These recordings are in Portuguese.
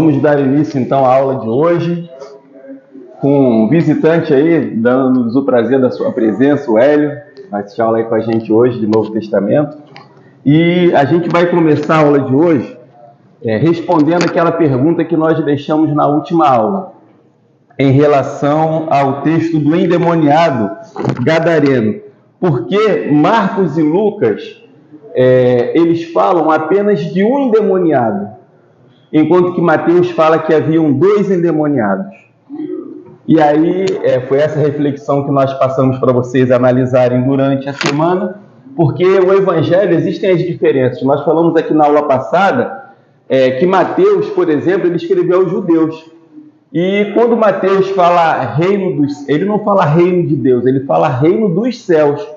Vamos dar início então à aula de hoje, com um visitante aí, dando-nos o prazer da sua presença, o Hélio, vai assistir a aula aí com a gente hoje de Novo Testamento. E a gente vai começar a aula de hoje respondendo aquela pergunta que nós deixamos na última aula, em relação ao texto do endemoniado gadareno. Porque Marcos e Lucas, eles falam apenas de um endemoniado, enquanto que Mateus fala que haviam 2 endemoniados. E aí, foi essa reflexão que nós passamos para vocês analisarem durante a semana, porque o Evangelho, existem as diferenças. Nós falamos aqui na aula passada que Mateus, por exemplo, ele escreveu aos judeus. E quando Mateus fala reino dos... ele não fala reino de Deus, ele fala reino dos céus.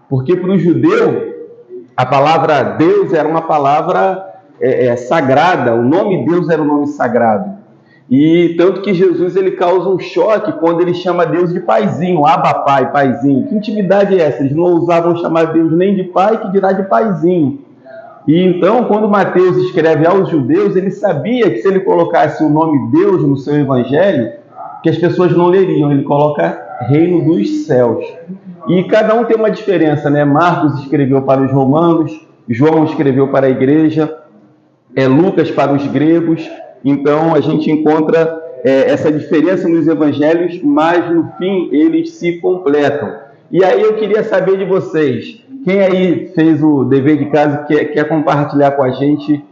Porque para o judeu, a palavra Deus era uma palavra sagrada, o nome Deus era um nome sagrado. E tanto que Jesus ele causa um choque quando ele chama Deus de paizinho, Abba Pai, paizinho. Que intimidade é essa? Eles não ousavam chamar Deus nem de pai, que dirá de paizinho. E então, quando Mateus escreve aos judeus, ele sabia que se ele colocasse o nome Deus no seu evangelho, que as pessoas não leriam. Ele coloca reino dos céus. E cada um tem uma diferença, né? Marcos escreveu para os romanos, João escreveu para a igreja, Lucas para os gregos. Então a gente encontra essa diferença nos evangelhos, mas no fim eles se completam. E aí eu queria saber de vocês, quem aí fez o dever de casa e quer compartilhar com a gente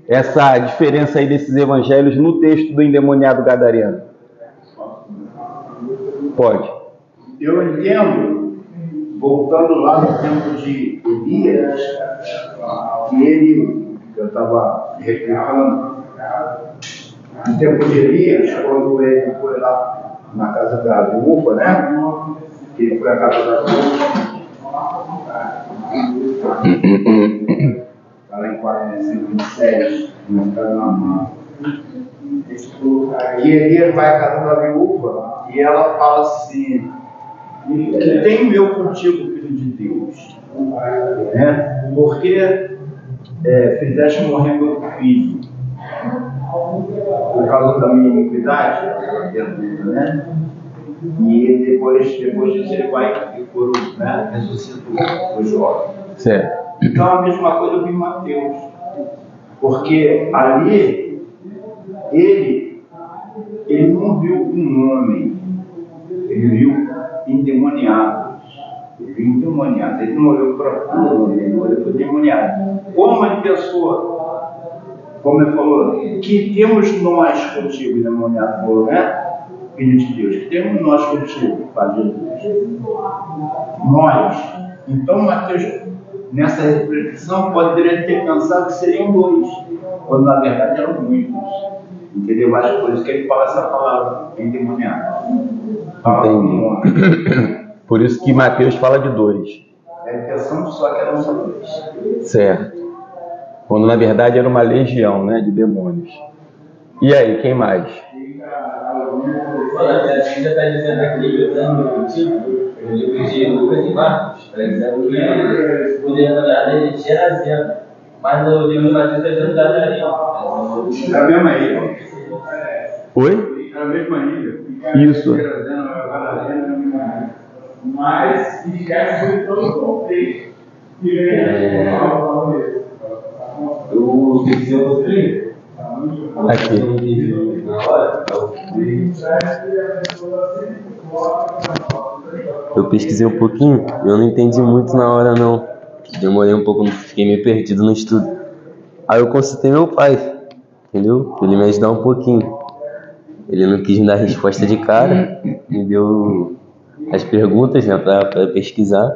essa diferença aí desses evangelhos no texto do endemoniado gadareno? Pode. Eu entendo, voltando lá no tempo de Elias, que ele, eu estava replicando, no tempo de Elias, quando ele foi lá na casa da viúva, né? Que ele foi à casa da viúva. Está lá em 427, não está na mão. E Elias vai à casa da viúva e ela fala assim: que tem meu contigo, filho de Deus, né? Porque fizeste morrer meu filho por causa da minha iniquidade, né? E depois disso ele vai e por ressuscitou o jovem. Certo. Então a mesma coisa eu vi em Mateus, porque ali ele não viu um homem, ele viu endemoniados. Ele não olhou para um homem, ele olhou para o endemoniado. Como ele pensou, como ele falou, que temos nós contigo, endemoniado falou, né? Filho de Deus, que temos nós contigo, Pai de Deus. Nós. Então Mateus, nessa reflexão, poderia ter pensado que seriam 2, quando na verdade eram muitos. Entendeu? Mas por isso que ele fala essa palavra, endemoniado. Entendi. Por isso que Mateus fala de 2. A intenção só que eram só 2. Certo. Quando na verdade era uma legião, né, de demônios. E aí, quem mais? Olha, a gente já está dizendo aqui, no livro de Lucas e Marcos, está dizendo que o poder da verdade é Gerazeno, mas no livro de Mateus está dizendo Gadareno. É a mesma ilha. Oi? É a mesma ilha. Isso. Mas esquece de todo o contexto. Eu fiz o livro. Aqui. Na hora, eu pesquisei um pouquinho, eu não entendi muito na hora não. Demorei um pouco, fiquei meio perdido no estudo. Aí eu consultei meu pai, entendeu? Ele me ajudou um pouquinho. Ele não quis me dar resposta de cara, me deu as perguntas, né, pra pesquisar.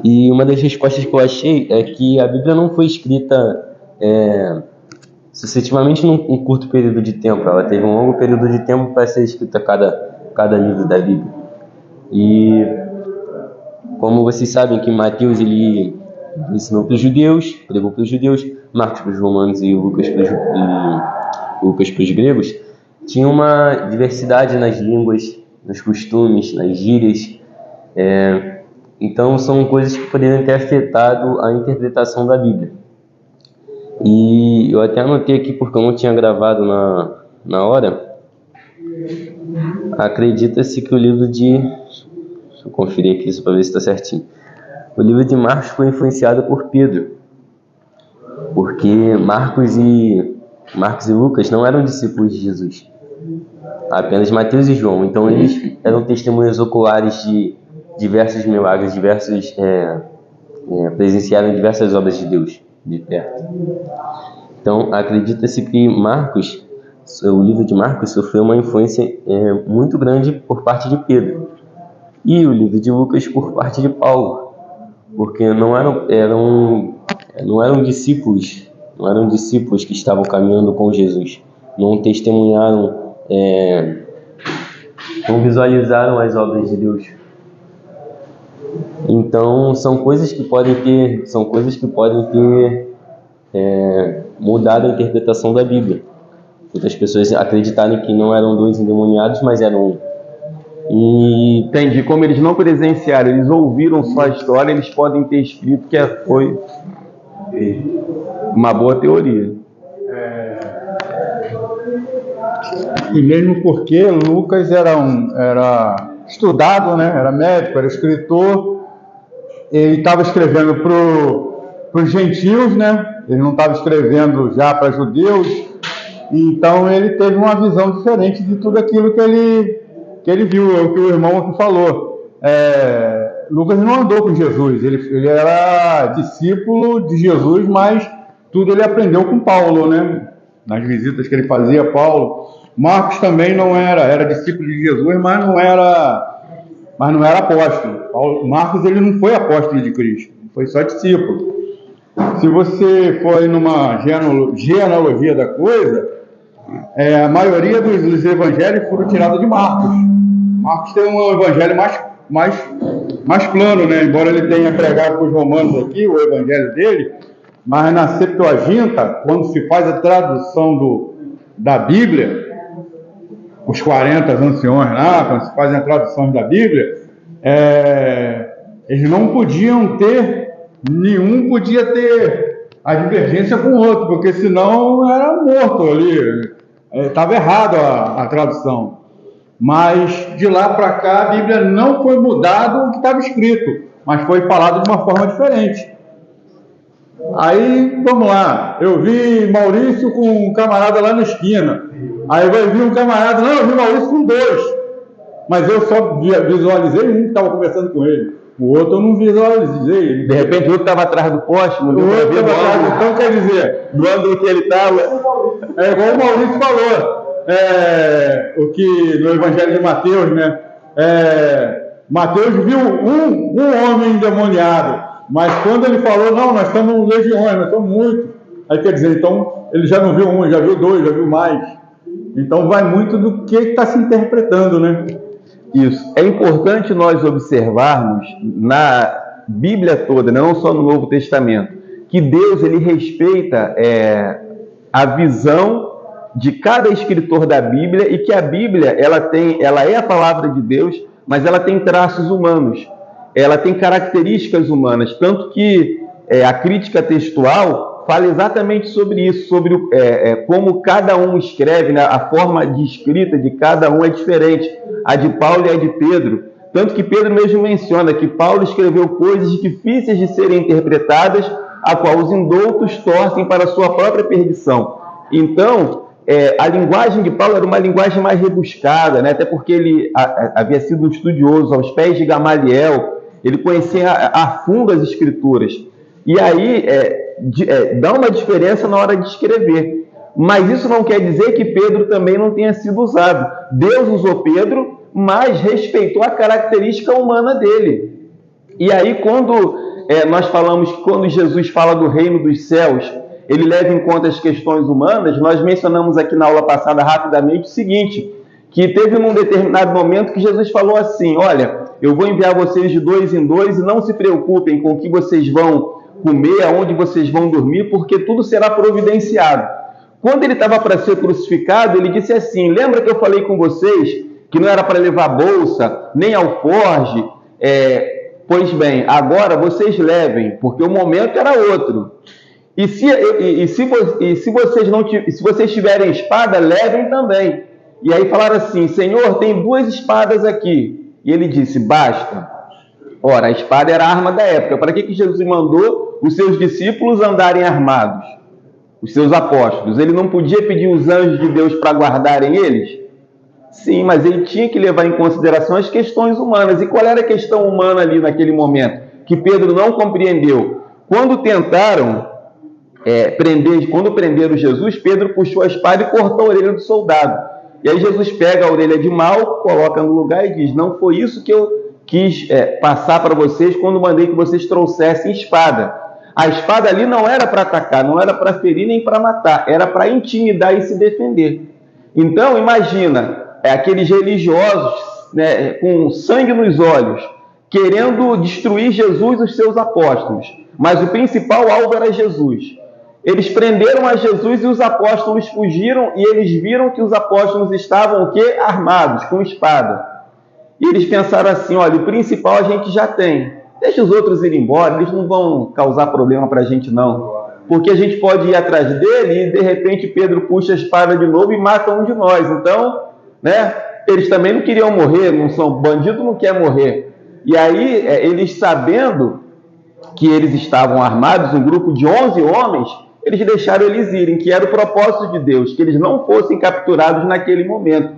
E uma das respostas que eu achei é que a Bíblia não foi escrita sucessivamente num curto período de tempo. Ela teve um longo período de tempo para ser escrita cada livro da Bíblia. E como vocês sabem que Mateus ele ensinou para os judeus, pregou para os judeus, Marcos para os romanos e Lucas para os gregos, tinha uma diversidade nas línguas, nos costumes, nas gírias. Então são coisas que poderiam ter afetado a interpretação da Bíblia. E eu até anotei aqui porque eu não tinha gravado na hora. Acredita-se que o livro de... Deixa eu conferir aqui só para ver se está certinho. O livro de Marcos foi influenciado por Pedro, porque Marcos e Lucas não eram discípulos de Jesus, apenas Mateus e João. Então eles eram testemunhas oculares de diversos milagres, presenciaram diversas obras de Deus de perto. Então acredita-se que o livro de Marcos sofreu uma influência muito grande por parte de Pedro, e o livro de Lucas por parte de Paulo, porque não eram discípulos que estavam caminhando com Jesus, não testemunharam, não visualizaram as obras de Deus. Então são coisas que podem ter mudado a interpretação da Bíblia. Outras pessoas acreditarem que não eram dois endemoniados, mas eram um. E entendi, como eles não presenciaram, eles ouviram só a história, eles podem ter escrito que foi uma boa teoria. E mesmo porque Lucas era estudado, né? Era médico, era escritor, ele estava escrevendo para os gentios, né? Ele não estava escrevendo já para judeus, então ele teve uma visão diferente de tudo aquilo que ele viu, é o que o irmão aqui falou. Lucas não andou com Jesus, ele era discípulo de Jesus, mas tudo ele aprendeu com Paulo, né? Nas visitas que ele fazia a Paulo. Marcos também não era discípulo de Jesus, mas não era apóstolo. Marcos ele não foi apóstolo de Cristo, foi só discípulo. Se você for numa genealogia da coisa, a maioria dos evangelhos foram tirados de Marcos. Marcos tem um evangelho mais plano, né? Embora ele tenha pregado para os romanos aqui, o evangelho dele, mas na Septuaginta, quando se faz a tradução da Bíblia, os 40 anciões lá, quando se fazem a tradução da Bíblia, eles não podiam ter, nenhum podia ter a divergência com o outro, porque senão era morto ali, estava errado a tradução. Mas de lá para cá a Bíblia não foi mudado o que estava escrito, mas foi falado de uma forma diferente. Aí, vamos lá, eu vi Maurício com um camarada lá na esquina, aí eu vi um camarada, não, eu vi Maurício com dois, mas eu só visualizei um que estava conversando com ele, o outro eu não visualizei. De repente o outro estava atrás do poste, não deu para ver, então quer dizer, do ângulo que ele estava, é igual o Maurício falou, o que no Evangelho de Mateus, né, Mateus viu um homem endemoniado, mas quando ele falou, não, nós estamos legiões, nós estamos muitos, aí quer dizer, então ele já não viu um, já viu dois, já viu mais. Então vai muito do que está se interpretando, né? Isso. É importante nós observarmos na Bíblia toda, não só no Novo Testamento, que Deus ele respeita a visão de cada escritor da Bíblia e que a Bíblia ela é a palavra de Deus, mas ela tem traços humanos. Ela tem características humanas, tanto que a crítica textual fala exatamente sobre isso, sobre como cada um escreve, né? A forma de escrita de cada um é diferente, a de Paulo e a de Pedro. Tanto que Pedro mesmo menciona que Paulo escreveu coisas difíceis de serem interpretadas, a qual os indoutos torcem para a sua própria perdição. Então, a linguagem de Paulo era uma linguagem mais rebuscada, né? Até porque ele havia sido um estudioso aos pés de Gamaliel, ele conhecia a fundo as escrituras. E aí dá uma diferença na hora de escrever. Mas isso não quer dizer que Pedro também não tenha sido usado. Deus usou Pedro, mas respeitou a característica humana dele. E aí quando nós falamos que quando Jesus fala do reino dos céus, ele leva em conta as questões humanas, nós mencionamos aqui na aula passada rapidamente o seguinte, que teve num determinado momento que Jesus falou assim, olha, eu vou enviar vocês de 2 em 2 e não se preocupem com o que vocês vão comer, aonde vocês vão dormir, porque tudo será providenciado. Quando ele estava para ser crucificado, ele disse assim, lembra que eu falei com vocês que não era para levar bolsa, nem alforge? Pois bem, agora vocês levem, porque o momento era outro. se vocês tiverem espada, levem também. E aí falaram assim: Senhor, tem 2 espadas aqui. E ele disse: basta. Ora, a espada era a arma da época. Para que Jesus mandou os seus discípulos andarem armados? Os seus apóstolos. Ele não podia pedir os anjos de Deus para guardarem eles? Sim, mas ele tinha que levar em consideração as questões humanas. E qual era a questão humana ali naquele momento? Que Pedro não compreendeu. Quando tentaram quando prenderam Jesus, Pedro puxou a espada e cortou a orelha do soldado. E aí Jesus pega a orelha de Malco, coloca no lugar e diz: não foi isso que eu quis passar para vocês quando mandei que vocês trouxessem espada. A espada ali não era para atacar, não era para ferir nem para matar, era para intimidar e se defender. Então, imagina, aqueles religiosos, né, com sangue nos olhos, querendo destruir Jesus e os seus apóstolos. Mas o principal alvo era Jesus. Eles prenderam a Jesus e os apóstolos fugiram, e eles viram que os apóstolos estavam o quê? Armados, com espada. E eles pensaram assim: olha, o principal a gente já tem. Deixa os outros ir embora, eles não vão causar problema para a gente não. Porque a gente pode ir atrás dele e de repente Pedro puxa a espada de novo e mata um de nós. Então, né, eles também não queriam morrer, não são bandido, não quer morrer. E aí, eles sabendo que eles estavam armados, um grupo de 11 homens, eles deixaram eles irem, que era o propósito de Deus, que eles não fossem capturados naquele momento.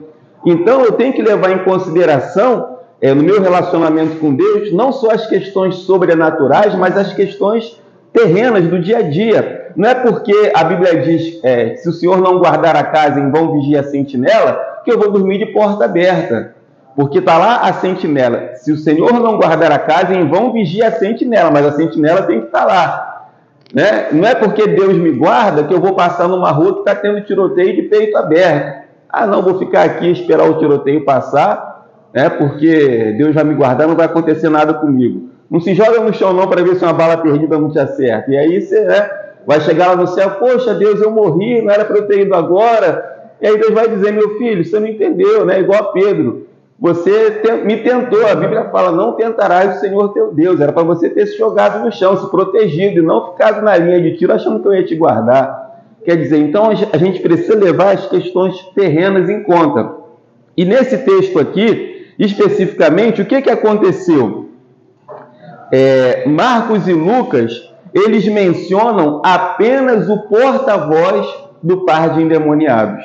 Então, eu tenho que levar em consideração, no meu relacionamento com Deus, não só as questões sobrenaturais, mas as questões terrenas do dia a dia. Não é porque a Bíblia diz, se o Senhor não guardar a casa, em vão vigia a sentinela, que eu vou dormir de porta aberta. Porque está lá a sentinela. Se o Senhor não guardar a casa, em vão vigia a sentinela, mas a sentinela tem que estar lá. Né? Não é porque Deus me guarda que eu vou passar numa rua que está tendo tiroteio de peito aberto. Ah, não, vou ficar aqui e esperar o tiroteio passar, né? Porque Deus vai me guardar, não vai acontecer nada comigo. Não se joga no chão não para ver se uma bala perdida não te acerta. E aí você vai chegar lá no céu: poxa, Deus, eu morri, não era para eu ter ido agora. E aí Deus vai dizer: meu filho, você não entendeu, né? Igual a Pedro. Você me tentou, a Bíblia fala: não tentarás o Senhor teu Deus. Era para você ter se jogado no chão, se protegido, e não ficado na linha de tiro achando que eu ia te guardar. Quer dizer, então a gente precisa levar as questões terrenas em conta. E nesse texto aqui, especificamente, o que aconteceu? Marcos e Lucas, eles mencionam apenas o porta-voz do par de endemoniados.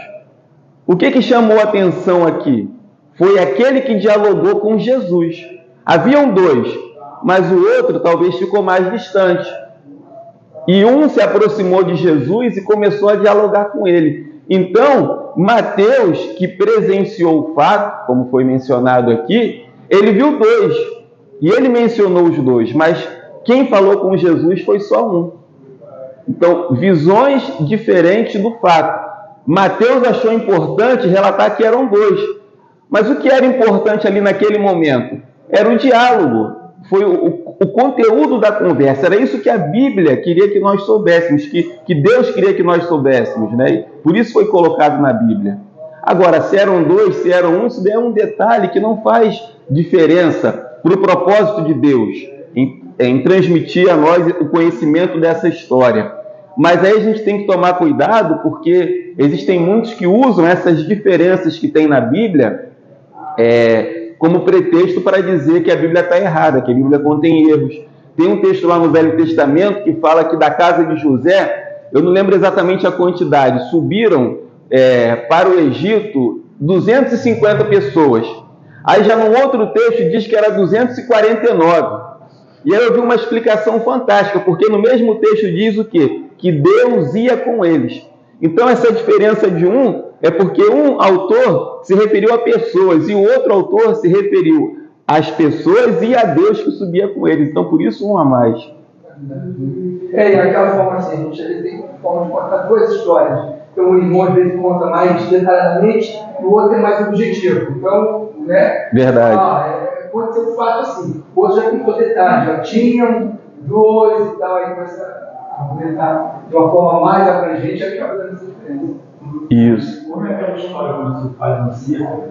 O que chamou a atenção aqui? Foi aquele que dialogou com Jesus. Haviam 2, mas o outro talvez ficou mais distante. E um se aproximou de Jesus e começou a dialogar com ele. Então, Mateus, que presenciou o fato, como foi mencionado aqui, ele viu 2. E ele mencionou os 2, mas quem falou com Jesus foi só um. Então, visões diferentes do fato. Mateus achou importante relatar que eram 2. Mas o que era importante ali naquele momento? Era o diálogo, foi o conteúdo da conversa. Era isso que a Bíblia queria que nós soubéssemos, que Deus queria que nós soubéssemos, né? Por isso foi colocado na Bíblia. Agora, se eram 2, se eram 1, isso é um detalhe que não faz diferença para o propósito de Deus em transmitir a nós o conhecimento dessa história. Mas aí a gente tem que tomar cuidado, porque existem muitos que usam essas diferenças que tem na Bíblia como pretexto para dizer que a Bíblia está errada, que a Bíblia contém erros. Tem um texto lá no Velho Testamento que fala que da casa de José, eu não lembro exatamente a quantidade, subiram para o Egito 250 pessoas. Aí já no outro texto diz que era 249. E aí eu vi uma explicação fantástica, porque no mesmo texto diz o quê? Que Deus ia com eles. Então essa diferença de um é porque um autor se referiu a pessoas e o outro autor se referiu às pessoas e a Deus que subia com eles. Então por isso um a mais. E aquela forma assim, a gente tem forma de contar 2 histórias. Então o irmão às vezes conta mais detalhadamente, o outro é mais objetivo. Então, né? Verdade. Aconteceu um fato assim, o outro já contou detalhes, já tinham 2 e tal, aí começa a comentar de uma forma mais abrangente, acaba dando essa diferença. Isso. Como é aquela história quando você faz um círculo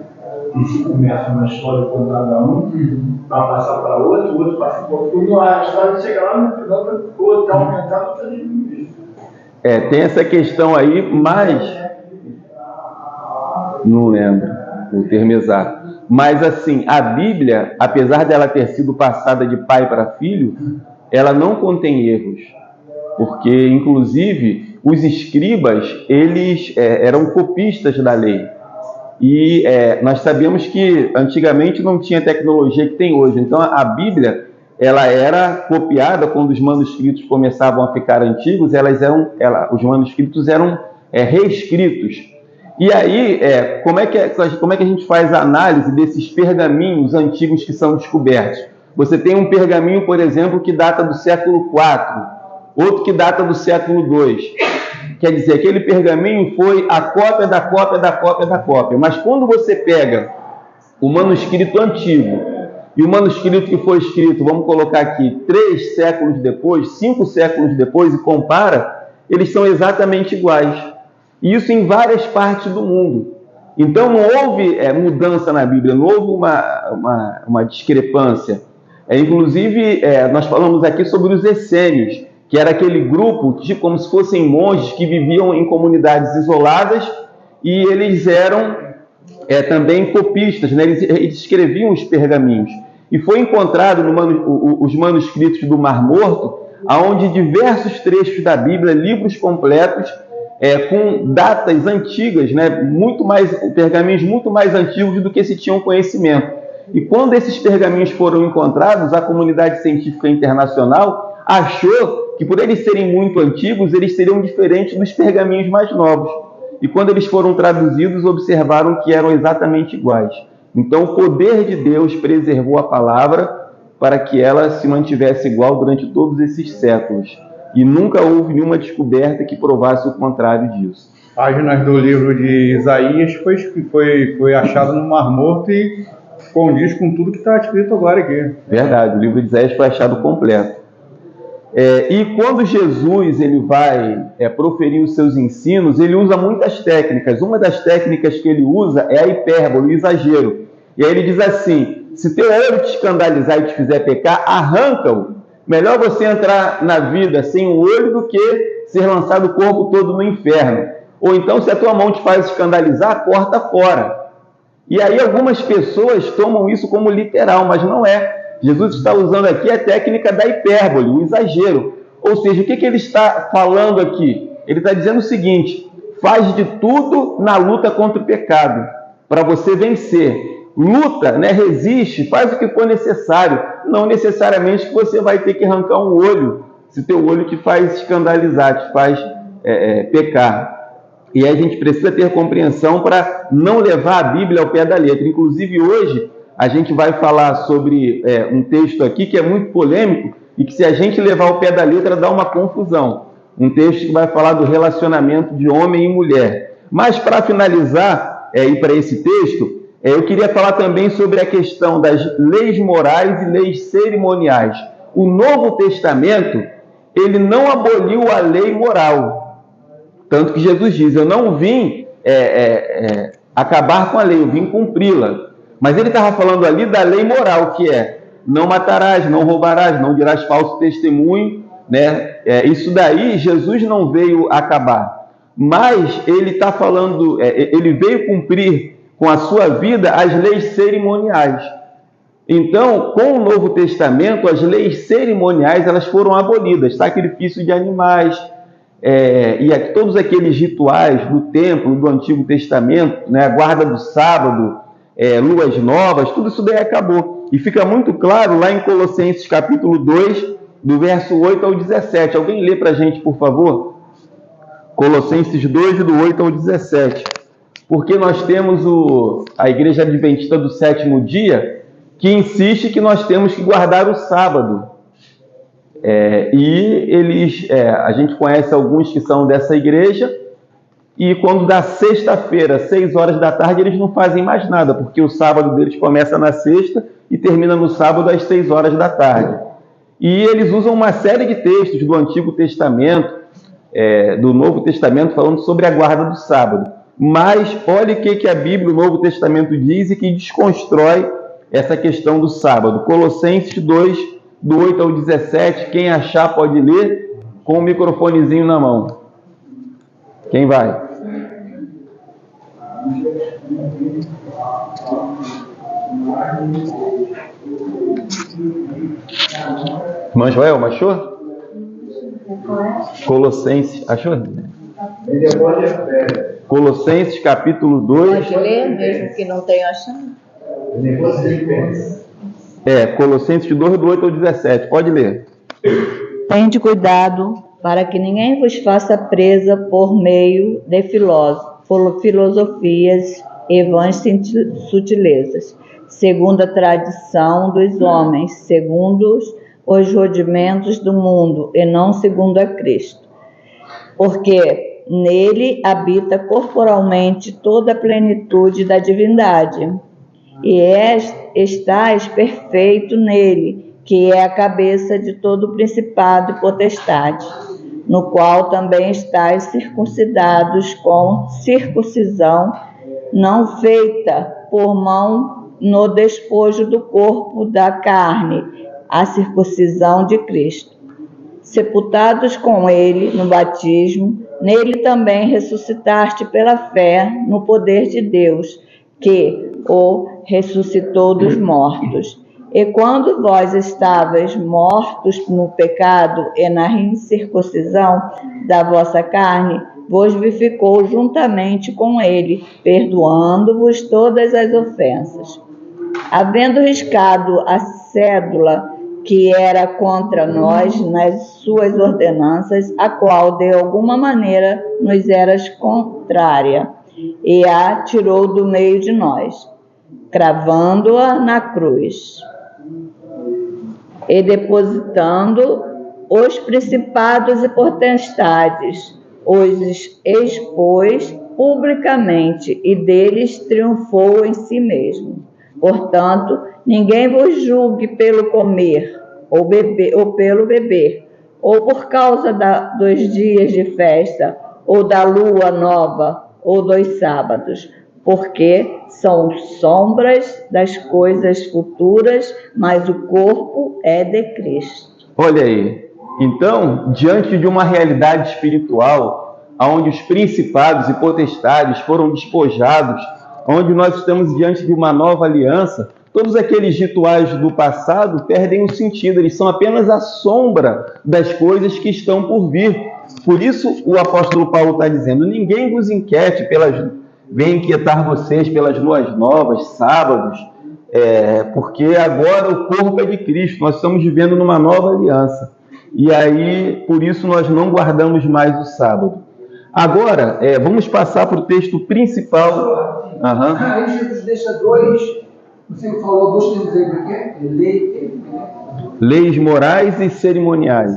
e se começa uma história com cada um, para passar para outro, o outro passa para outro, a história chega lá no final, o outro está aumentado, está diminuindo. Tem essa questão aí, mas não lembro o termo exato. Mas assim, a Bíblia, apesar dela ter sido passada de pai para filho, ela não contém erros, porque inclusive os escribas, eles eram copistas da lei. E nós sabemos que antigamente não tinha tecnologia que tem hoje. Então a Bíblia, ela era copiada quando os manuscritos começavam a ficar antigos. Os manuscritos eram reescritos. E aí, como é que a gente faz a análise desses pergaminhos antigos que são descobertos? Você tem um pergaminho, por exemplo, que data do século IV, outro que data do século II. Quer dizer, aquele pergaminho foi a cópia da cópia da cópia da cópia. Mas quando você pega o manuscrito antigo e o manuscrito que foi escrito, vamos colocar aqui, 3 séculos depois, 5 séculos depois, e compara, eles são exatamente iguais. E isso em várias partes do mundo. Então não houve mudança na Bíblia, não houve uma discrepância. Inclusive, nós falamos aqui sobre os essênios, que era aquele grupo de como se fossem monges que viviam em comunidades isoladas, e eles eram também copistas, né? Eles escreviam os pergaminhos. E foi encontrado os manuscritos do Mar Morto, onde diversos trechos da Bíblia, livros completos, com datas antigas, né? Pergaminhos muito mais antigos do que se tinham conhecimento. E quando esses pergaminhos foram encontrados, a comunidade científica internacional achou que, por eles serem muito antigos, eles seriam diferentes dos pergaminhos mais novos. E quando eles foram traduzidos, observaram que eram exatamente iguais. Então, o poder de Deus preservou a palavra para que ela se mantivesse igual durante todos esses séculos. E nunca houve nenhuma descoberta que provasse o contrário disso. Páginas do livro de Isaías foi achado no Mar Morto e condiz com tudo que está escrito agora aqui. Verdade, o livro de Isaías foi achado completo. E quando Jesus ele vai proferir os seus ensinos, ele usa muitas técnicas. Uma das técnicas que ele usa é a hipérbole, o exagero. E aí ele diz assim: se teu olho te escandalizar e te fizer pecar, arranca-o. Melhor você entrar na vida sem um olho do que ser lançado o corpo todo no inferno. Ou então, se a tua mão te faz escandalizar, corta fora. E aí algumas pessoas tomam isso como literal, mas não é. Jesus está usando aqui a técnica da hipérbole, o exagero. Ou seja, o que ele está falando aqui? Ele está dizendo o seguinte: faz de tudo na luta contra o pecado, para você vencer. Luta, né? Resiste, faz o que for necessário. Não necessariamente que você vai ter que arrancar um olho, se teu olho te faz escandalizar, te faz pecar. E aí a gente precisa ter compreensão para não levar a Bíblia ao pé da letra. Inclusive hoje a gente vai falar sobre um texto aqui que é muito polêmico e que, se a gente levar ao pé da letra, dá uma confusão. Um texto que vai falar do relacionamento de homem e mulher. Mas para finalizar, e para esse texto, eu queria falar também sobre a questão das leis morais e leis cerimoniais. O Novo Testamento, ele não aboliu a lei moral. Tanto que Jesus diz: eu não vim acabar com a lei, eu vim cumpri-la. Mas ele estava falando ali da lei moral, que é: não matarás, não roubarás, não dirás falso testemunho, né? Isso daí Jesus não veio acabar. Mas ele está falando, ele veio cumprir com a sua vida as leis cerimoniais. Então, com o Novo Testamento, as leis cerimoniais elas foram abolidas. Sacrifício de animais, todos aqueles rituais do templo, do Antigo Testamento, né, a guarda do sábado, luas novas, tudo isso daí acabou. E fica muito claro lá em Colossenses capítulo 2, do verso 8 ao 17. Alguém lê para a gente, por favor? Colossenses 2, do 8 ao 17. Porque nós temos a Igreja Adventista do Sétimo Dia, que insiste que nós temos que guardar o sábado. A gente conhece alguns que são dessa igreja, e quando dá sexta-feira, 6 horas da tarde, eles não fazem mais nada, porque o sábado deles começa na sexta e termina no sábado às 6 horas da tarde. E eles usam uma série de textos do Antigo Testamento, do Novo Testamento, falando sobre a guarda do sábado. Mas olha o que a Bíblia, o Novo Testamento, diz e que desconstrói essa questão do sábado. Colossenses 2, do 8 ao 17, quem achar pode ler com o microfonezinho na mão. Quem vai? Irmão Joel, achou? Colossenses, achou? Colossenses capítulo 2. Pode ler, mesmo que não tenha achado. Colossenses 2, do 8 ao 17. Pode ler. Tende cuidado para que ninguém vos faça presa por meio de filosofias e vãs sutilezas, segundo a tradição dos homens, segundo os rudimentos do mundo, e não segundo a Cristo. Porque nele habita corporalmente toda a plenitude da divindade, e estais perfeito nele, que é a cabeça de todo principado e potestade, no qual também estais circuncidados com circuncisão não feita por mão no despojo do corpo da carne, a circuncisão de Cristo. Sepultados com ele no batismo, nele também ressuscitaste pela fé no poder de Deus, que o ressuscitou dos mortos. E quando vós estáveis mortos no pecado e na incircuncisão da vossa carne, vos vivificou juntamente com ele, perdoando-vos todas as ofensas. Havendo riscado a cédula que era contra nós nas suas ordenanças, a qual de alguma maneira nos eras contrária, e a tirou do meio de nós, cravando-a na cruz, e depositando os principados e potestades, os expôs publicamente, e deles triunfou em si mesmo. Portanto, ninguém vos julgue pelo comer, ou pelo beber, ou por causa dos dias de festa, ou da lua nova, ou dos sábados, porque são sombras das coisas futuras, mas o corpo é de Cristo. Olha aí. Então, diante de uma realidade espiritual, onde os principados e potestades foram despojados, onde nós estamos diante de uma nova aliança, todos aqueles rituais do passado perdem o sentido, eles são apenas a sombra das coisas que estão por vir. Por isso o apóstolo Paulo está dizendo, ninguém vos inquiete vem inquietar vocês pelas luas novas, sábados, porque agora o corpo é de Cristo, nós estamos vivendo numa nova aliança. E aí, por isso nós não guardamos mais o sábado. Agora, vamos passar para o texto principal. Aí Jesus deixa você falou dois termos aí, porque é leis morais e cerimoniais.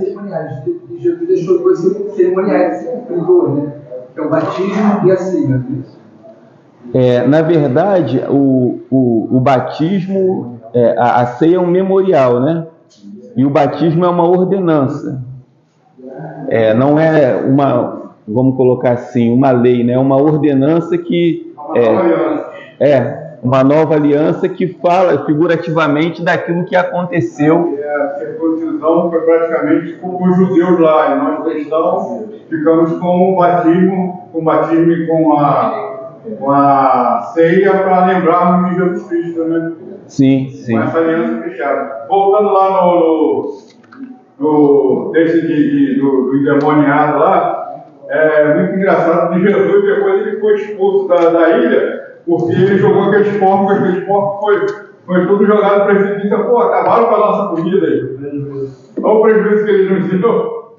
Jesus deixou dois cerimoniais, né? Que é o batismo e a ceia. Na verdade, o batismo, a ceia é um memorial, né? E o batismo é uma ordenança. Não é uma, vamos colocar assim, uma lei, né? É uma ordenança que uma nova aliança que fala figurativamente daquilo que aconteceu. A circuncisão foi praticamente com os judeus lá, e nós cristãos ficamos com o batismo e com a ceia para lembrarmos de Jesus Cristo, né? Sim. Com essa aliança fechada. Voltando lá no texto do endemoniado lá, é muito engraçado que Jesus, depois ele foi expulso da ilha, porque ele jogou aqueles porcos foi tudo jogado para esse dia, acabaram com a nossa comida aí. Olha o prejuízo que ele nos deu.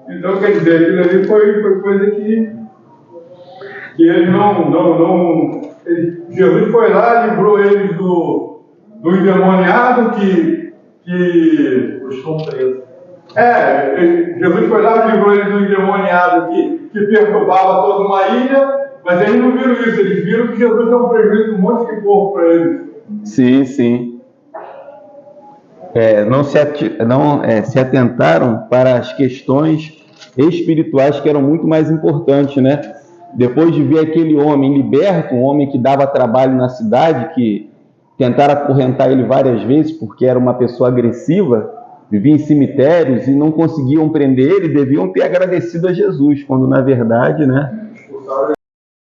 Então, quer dizer, aquilo ali foi coisa que eles Jesus foi lá, livrou eles do endemoniado que estão presos. Jesus foi lá e livrou eles do endemoniado que perturbava toda uma ilha, mas eles não viram isso, eles viram que Jesus deu um prejuízo, um monte de corpo para eles. Sim. Não se atentaram para as questões espirituais que eram muito mais importantes, né? Depois de ver aquele homem liberto, um homem que dava trabalho na cidade, que tentaram acorrentar ele várias vezes porque era uma pessoa agressiva, vivia em cemitérios e não conseguiam prender ele, deviam ter agradecido a Jesus, quando na verdade, né,